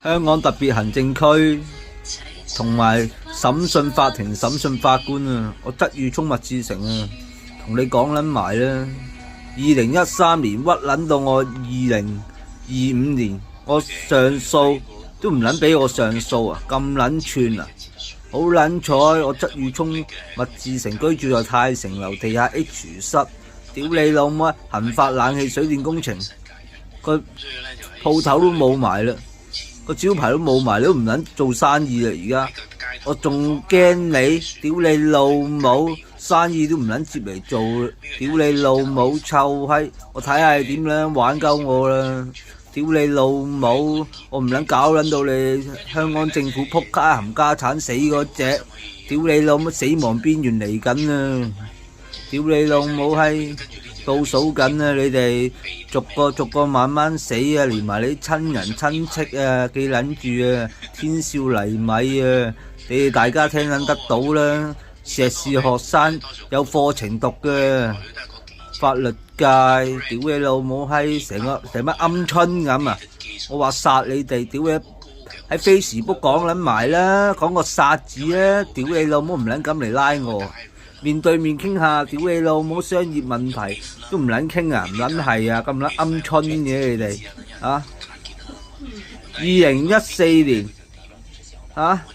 香港特別行政區同埋審訊法庭審訊法官啊，我曾裕聰、麥志誠啊，同你講撚埋啦。2013年屈撚到我2025年，我上訴都唔撚俾我上訴啊，咁撚串啊！好撚彩，我曾裕聰、麥志誠居住在泰城樓地下 H 室，屌你老母！恒發冷氣水電工程個鋪頭都冇埋啦，個招牌都冇埋，你都唔撚做生意啦！而家我仲驚你，屌你老母！生意都唔撚接嚟做，屌你老母臭閪！我睇下你點樣玩鳩我啦！屌你老母！我唔撚搞撚到你香港政府撲街冚家產死嗰隻！屌你老母死亡邊緣嚟緊啊！屌你老母閪！倒數緊啊！你哋逐個慢慢死啊！連埋你親人親戚啊，記撚住啊！天少泥米啊！你哋大家聽撚得到啦！碩士學生有課程讀嘅法律界，屌你老母閪，成乜鵪鶉咁啊！我話殺你哋，屌你喺 Facebook 講撚埋啦，講個殺字啊！屌你老母唔撚敢嚟拉我，面對面傾下，屌你老母商業問題都唔撚傾啊，唔撚係啊，咁撚鵪鶉嘅你哋啊！2014年啊！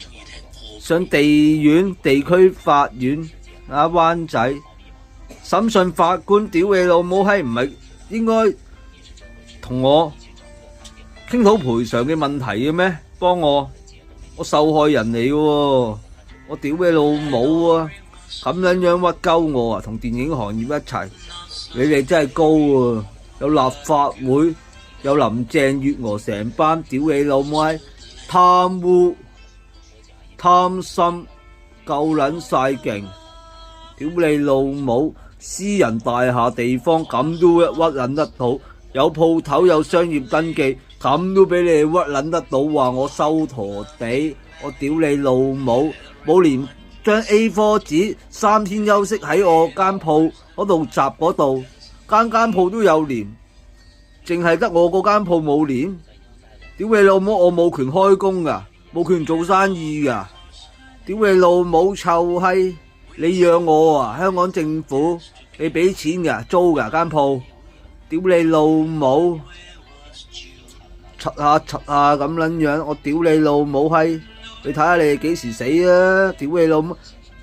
上地院地區法院啊，灣仔審訊法官，屌你老母閪，唔係應該同我傾討賠償嘅問題嘅咩？幫我受害人嚟嘅喎，我屌你老母啊！咁樣屈鳩我啊，同電影行業一齊，你哋真係高啊！有立法會，有林鄭月娥成班，屌你老母閪，貪污貪心夠撚晒勁，屌你老母！私人大廈地方咁都屈撚得到，有鋪頭有商業登記，咁都俾你哋屈撚得到，話我收陀地，我屌你老母！冇連張 A4 紙3天休息喺我間鋪嗰度閘嗰度，間鋪都有連，淨係得我嗰間鋪冇連，屌你老母！我冇權開工噶，冇權做生意噶，屌你老母臭閪！你養我啊？香港政府你俾錢噶租噶間鋪，屌你老母！柒下咁撚樣，我屌你老母閪！你睇下你哋幾時死啊？屌你老母！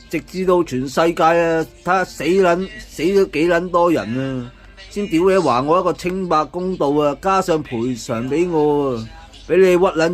直至到全世界啊，睇下死咗幾撚多人啊，先屌你還我一個清白公道啊，加上賠償俾我啊，俾你屈撚咗。